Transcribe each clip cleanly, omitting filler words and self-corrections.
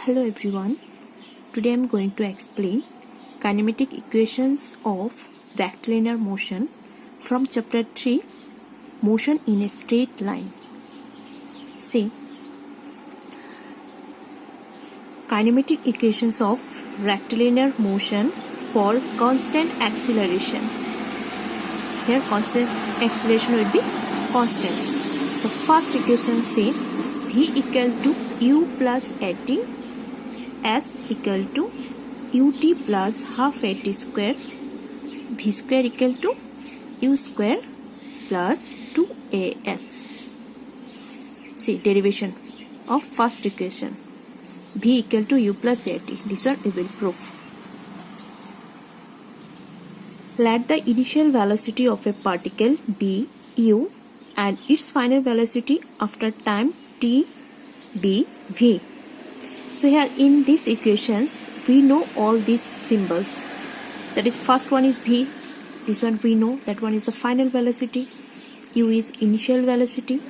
Hello everyone. Today I am going to explain kinematic equations of rectilinear motion from chapter 3, Motion in a Straight Line. See, kinematic equations of rectilinear motion for constant acceleration. Here constant acceleration will be constant. So first equation, say V equal to U plus AT, S equal to ut plus half at square, v square equal to u square plus 2as. See, derivation of first equation, v equal to u plus at. This one we will prove. Let the initial velocity of a particle be u and its final velocity after time t be v. So here in these equations we know all these symbols. That is, first one is v, this one we know, that one is the final velocity, u is initial velocity,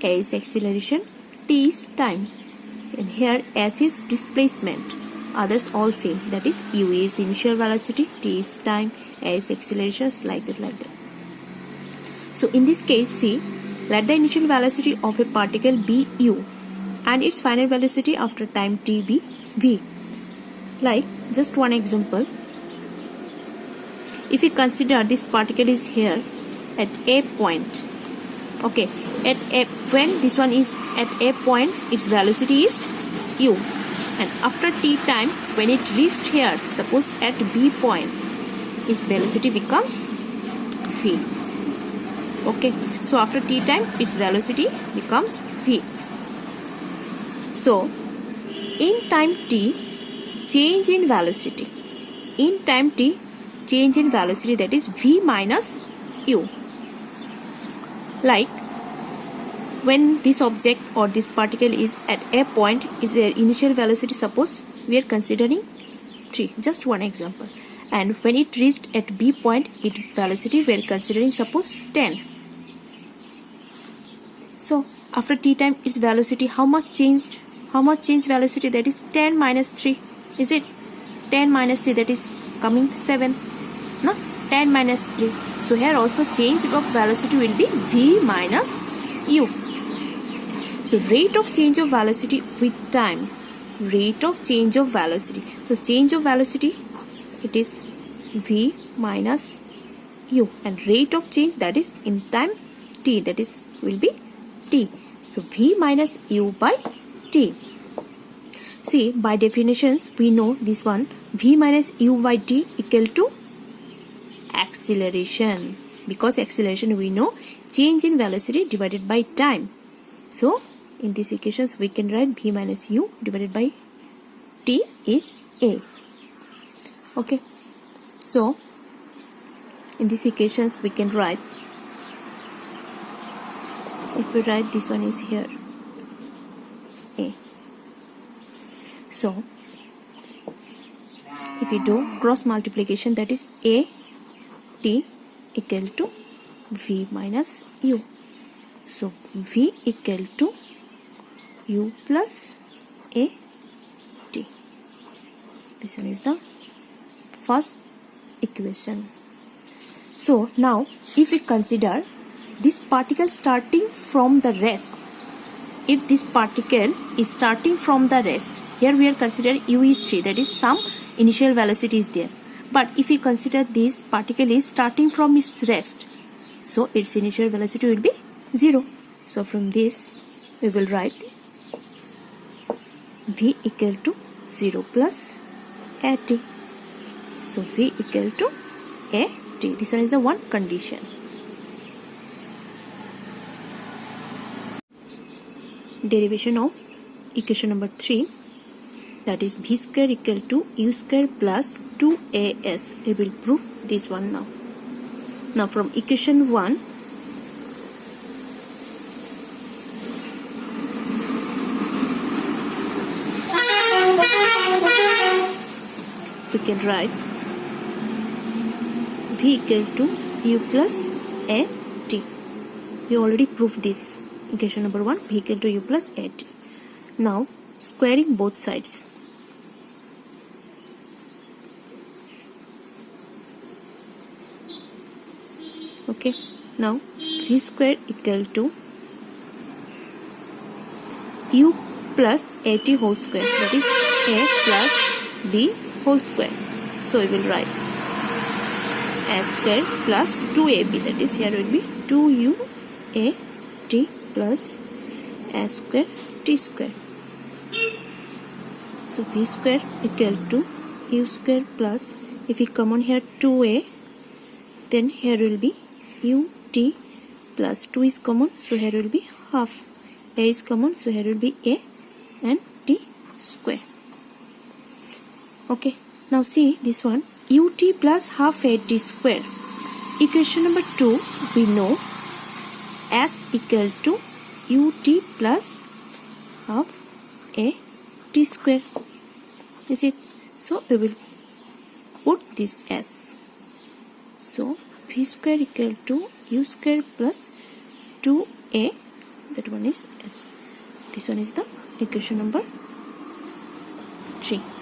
a is acceleration, t is time, and here s is displacement. Others all same, that is u is initial velocity, t is time, a is acceleration, like that. So in this case, see, let the initial velocity of a particle be u and its final velocity after time t be v. Like, just one example. If we consider this particle is here at a point, okay, when this one is at a point, its velocity is u, and after t time, when it reached here, suppose at b point, its velocity becomes v. Okay, so after t time, its velocity becomes v. So, in time t, change in velocity. In time t, change in velocity, that is v minus u. Like, when this object or this particle is at a point, its initial velocity, suppose we are considering 3, just one example. And when it reached at b point, its velocity we are considering, suppose 10. So, after t time, its velocity, how much changed? How much changed velocity? That is 10 minus 3. Is it? 10 minus 3, that is coming 7. No? 10 minus 3. So here also change of velocity will be v minus u. So rate of change of velocity with time. Rate of change of velocity. So change of velocity, it is v minus u. And rate of change, that is in time t, that is will be t. So v minus u by t. See, by definitions we know this one, v minus u by t equal to acceleration, because acceleration we know change in velocity divided by time. So in these equations we can write v minus u divided by t is a. Okay, so in these equations we can write, if we write this one is here a. So if we do cross multiplication, that is a t equal to v minus u. So v equal to u plus a t. This one is the first equation. So now if we consider this particle starting from the rest, if this particle is starting from the rest, here we are considering u is 3, that is some initial velocity is there. But if we consider this particle is starting from its rest, so its initial velocity will be 0. So from this we will write v equal to 0 plus at. So v equal to at. This one is the one condition. Derivation of equation number 3, that is v square equal to u square plus 2as. We will prove this one now. Now from equation 1, we can write v equal to u plus a t. We already proved this. Equation number 1, v equal to u plus a t. Now squaring both sides. Okay, now v square equal to u plus at whole square, that is a plus b whole square. So we will write a square plus 2ab, that is here will be 2u a t plus a square t square. So v square equal to u square plus, if we common here 2a, then here will be ut plus 2 is common, so here will be half. A is common, so here will be a and t square. Okay, now see this one, ut plus half a t square. Equation number 2, we know s equal to ut plus half a t square. Is it? So we will put this s. So v square equal to u square plus 2a, that one is s. This one is the equation number 3.